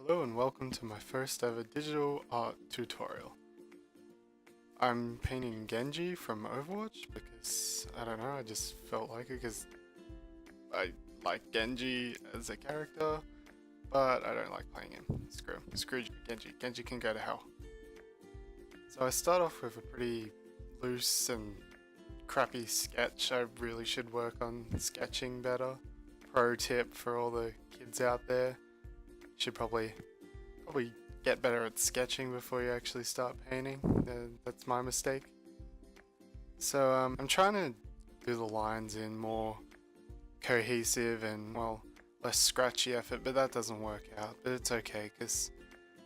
Hello and welcome to my first ever digital art tutorial. I'm painting Genji from Overwatch because, I don't know, I just felt like it because I like Genji as a character, but I don't like playing him. Screw Genji. Genji can go to hell. So I start off with a pretty loose and crappy sketch. I really should work on sketching better. Pro tip for all the kids out there. Should probably get better at sketching before you actually start painting. That's my mistake. So I'm trying to do the lines in more cohesive and, well, less scratchy effort, but that doesn't work out. But it's okay, because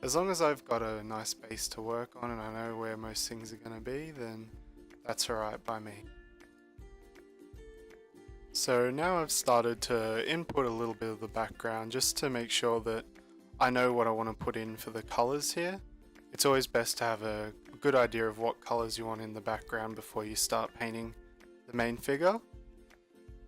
as long as I've got a nice base to work on and I know where most things are going to be, then that's alright by me. So now I've started to input a little bit of the background just to make sure that I know what I want to put in for the colors here. It's always best to have a good idea of what colors you want in the background before you start painting the main figure.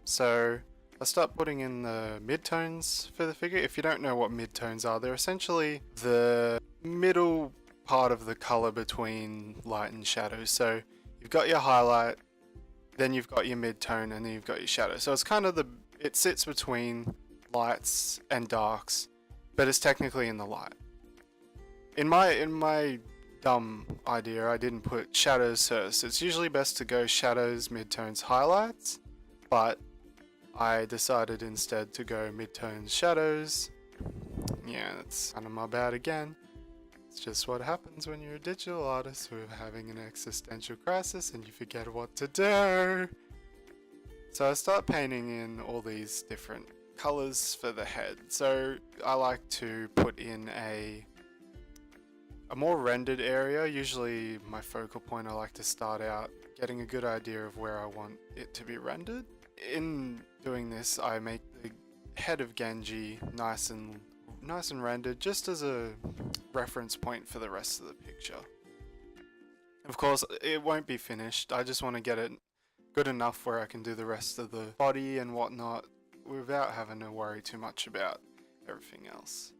So I start putting in the midtones for the figure. If you don't know what midtones are, they're essentially the middle part of the color between light and shadow. So you've got your highlight, then you've got your midtone, and then you've got your shadow. So it's kind of it sits between lights and darks, but it's technically in the light. In my dumb idea, I didn't put shadows first. It's usually best to go shadows, midtones, highlights, but I decided instead to go midtones, shadows. Yeah, that's kind of my bad again. It's just what happens when you're a digital artist who are having an existential crisis and you forget what to do. So I start painting in all these different colors for the head. So I like to put in a more rendered area. Usually my focal point, I like to start out getting a good idea of where I want it to be rendered. In doing this, I make the head of Genji nice and rendered, just as a reference point for the rest of the picture. Of course, it won't be finished. I just want to get it good enough where I can do the rest of the body and whatnot without having to worry too much about everything else.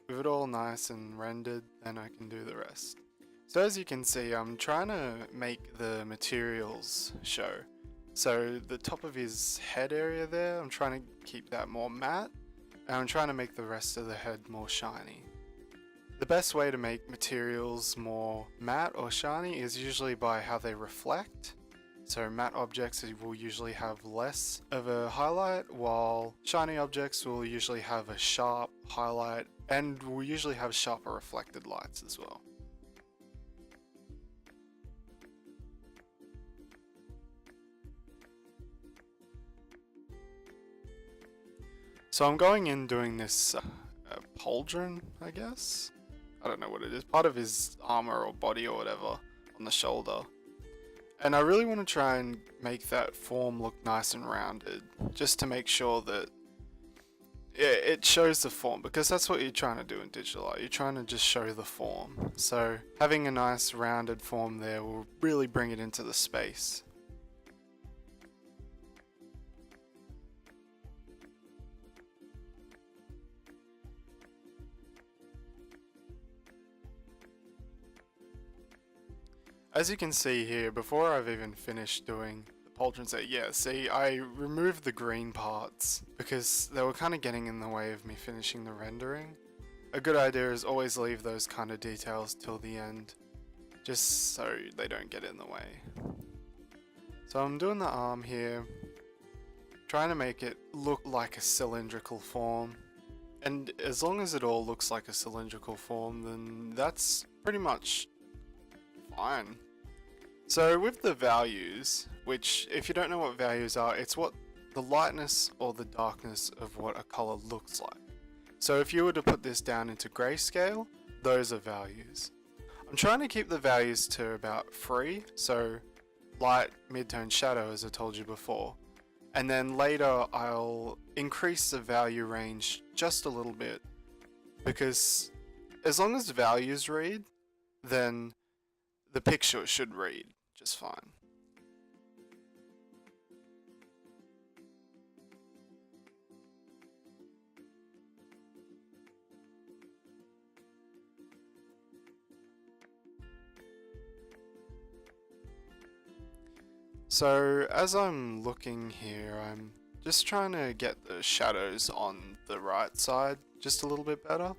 With it all nice and rendered, then I can do the rest. So as you can see, I'm trying to make the materials show. So the top of his head area there, I'm trying to keep that more matte, and I'm trying to make the rest of the head more shiny. The best way to make materials more matte or shiny is usually by how they reflect. So matte objects will usually have less of a highlight, while shiny objects will usually have a sharp highlight and will usually have sharper reflected lights as well. So I'm going in doing this pauldron, I guess? I don't know what it is, part of his armor or body or whatever on the shoulder. And I really want to try and make that form look nice and rounded, just to make sure that it shows the form, because that's what you're trying to do in digital art. You're trying to just show the form. So having a nice rounded form there will really bring it into the space. As you can see here, before I've even finished doing the pauldrons there, yeah, see, I removed the green parts because they were kind of getting in the way of me finishing the rendering. A good idea is always leave those kind of details till the end, just so they don't get in the way. So I'm doing the arm here, trying to make it look like a cylindrical form. And as long as it all looks like a cylindrical form, then that's pretty much fine. So with the values, which if you don't know what values are, it's what the lightness or the darkness of what a color looks like. So if you were to put this down into grayscale, those are values. I'm trying to keep the values to about 3, so light, midtone, shadow, as I told you before. And then later I'll increase the value range just a little bit, because as long as values read, then the picture should read just fine. So as I'm looking here, I'm just trying to get the shadows on the right side just a little bit better,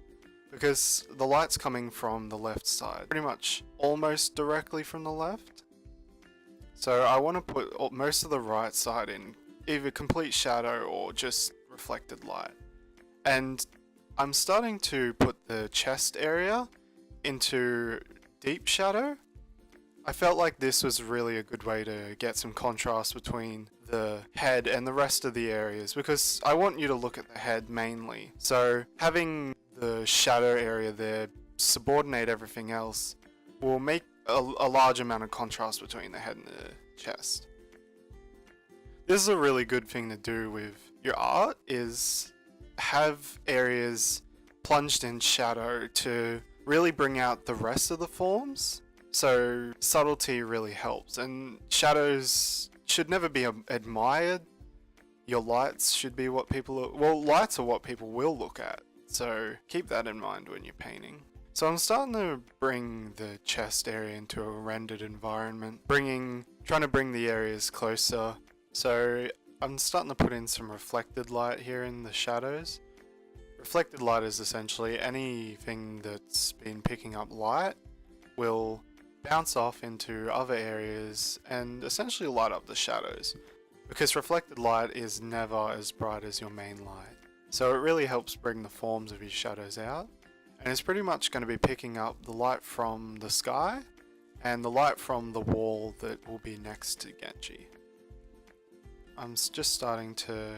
because the light's coming from the left side, pretty much almost directly from the left. So I want to put most of the right side in either complete shadow or just reflected light. And I'm starting to put the chest area into deep shadow. I felt like this was really a good way to get some contrast between the head and the rest of the areas, because I want you to look at the head mainly. So having the shadow area there subordinate everything else will make a large amount of contrast between the head and the chest. This is a really good thing to do with your art, is have areas plunged in shadow to really bring out the rest of the forms. So subtlety really helps, and shadows should never be admired. Your lights should be what lights are what people will look at. So keep that in mind when you're painting. So I'm starting to bring the chest area into a rendered environment, trying to bring the areas closer. So I'm starting to put in some reflected light here in the shadows. Reflected light is essentially anything that's been picking up light will bounce off into other areas and essentially light up the shadows, because reflected light is never as bright as your main light. So it really helps bring the forms of your shadows out, and it's pretty much going to be picking up the light from the sky and the light from the wall that will be next to Genji. I'm just starting to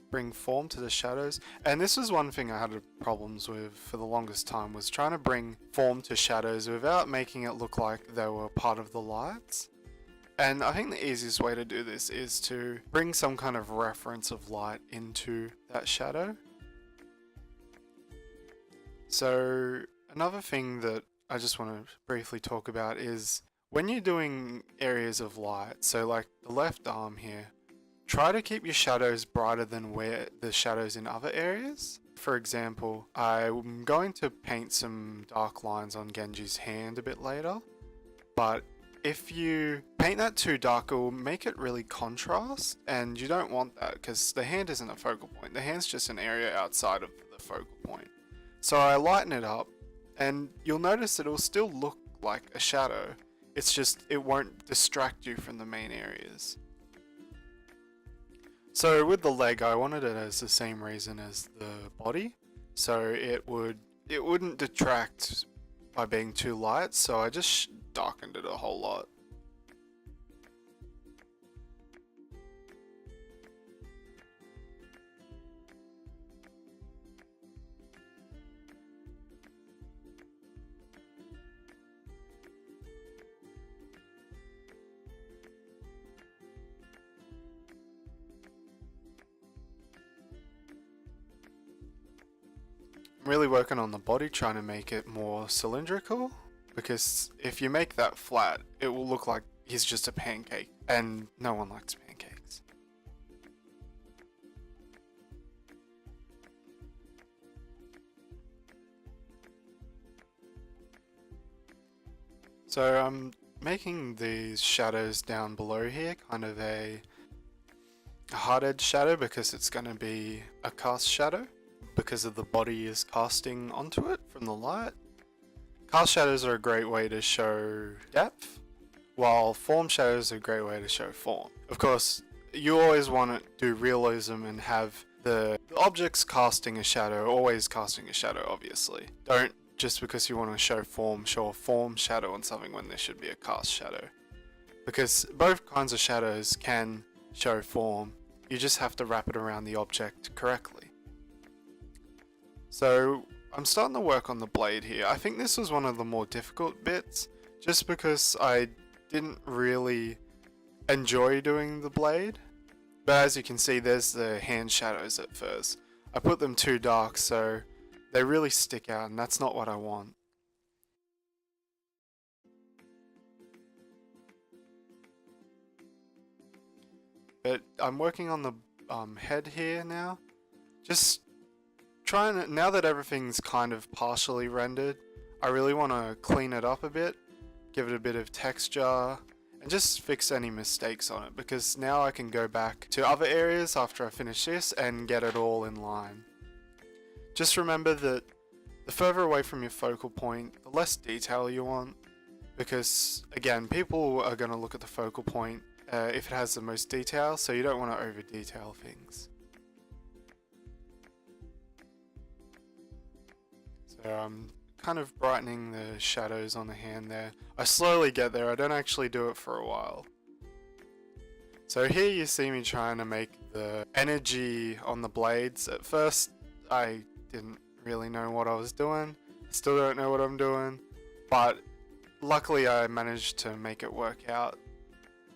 bring form to the shadows, and this was one thing I had problems with for the longest time, was trying to bring form to shadows without making it look like they were part of the lights. And I think the easiest way to do this is to bring some kind of reference of light into that shadow. So another thing that I just want to briefly talk about is when you're doing areas of light, so like the left arm here, try to keep your shadows brighter than where the shadows in other areas. For example, I'm going to paint some dark lines on Genji's hand a bit later, but if you paint that too dark, it will make it really contrast, and you don't want that because the hand isn't a focal point. The hand's just an area outside of the focal point. So I lighten it up, and you'll notice it'll still look like a shadow. It's just, it won't distract you from the main areas. So with the leg, I wanted it as the same reason as the body, so it wouldn't detract by being too light, so I just darkened it a whole lot. I'm really working on the body, trying to make it more cylindrical, because if you make that flat, it will look like he's just a pancake, and no one likes pancakes. So I'm making these shadows down below here kind of a hard edge shadow, because it's going to be a cast shadow, because of the body is casting onto it from the light. Cast shadows are a great way to show depth, while form shadows are a great way to show form. Of course, you always want to do realism and have the objects casting a shadow, always casting a shadow, obviously. Don't, just because you want to show a form shadow on something when there should be a cast shadow. Because both kinds of shadows can show form, you just have to wrap it around the object correctly. So I'm starting to work on the blade here. I think this was one of the more difficult bits, just because I didn't really enjoy doing the blade. But as you can see, there's the hand shadows at first. I put them too dark, so they really stick out, and that's not what I want. But I'm working on the head here now. Just trying to, now that everything's kind of partially rendered, I really want to clean it up a bit, give it a bit of texture, and just fix any mistakes on it, because now I can go back to other areas after I finish this and get it all in line. Just remember that the further away from your focal point, the less detail you want, because again, people are going to look at the focal point if it has the most detail, so you don't want to over detail things. So I'm kind of brightening the shadows on the hand there. I slowly get there, I don't actually do it for a while. So here you see me trying to make the energy on the blades. At first I didn't really know what I was doing, still don't know what I'm doing, but luckily I managed to make it work out.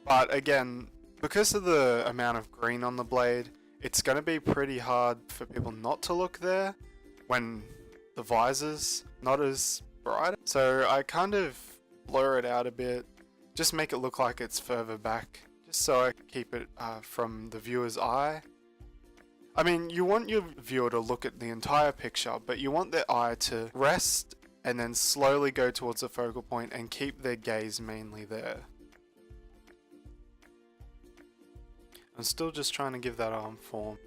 But again, because of the amount of green on the blade, it's going to be pretty hard for people not to look there when the visor's not as bright. So I kind of blur it out a bit, just make it look like it's further back, just so I keep it from the viewer's eye. I mean, you want your viewer to look at the entire picture, but you want their eye to rest and then slowly go towards the focal point and keep their gaze mainly there. I'm still just trying to give that arm form.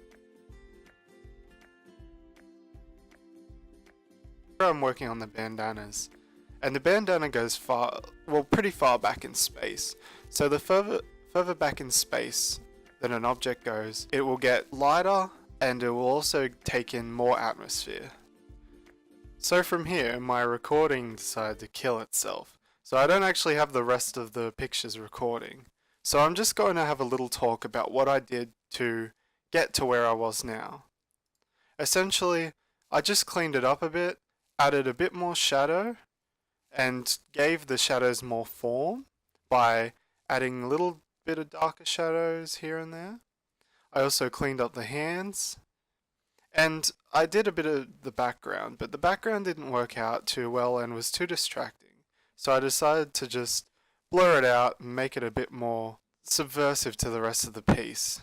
I'm working on the bandanas, and the bandana goes pretty far back in space. So the further back in space that an object goes, it will get lighter and it will also take in more atmosphere. So from here, my recording decided to kill itself. So I don't actually have the rest of the pictures recording. So I'm just going to have a little talk about what I did to get to where I was now. Essentially, I just cleaned it up a bit, added a bit more shadow, and gave the shadows more form by adding a little bit of darker shadows here and there. I also cleaned up the hands, and I did a bit of the background, but the background didn't work out too well and was too distracting. So I decided to just blur it out and make it a bit more subversive to the rest of the piece.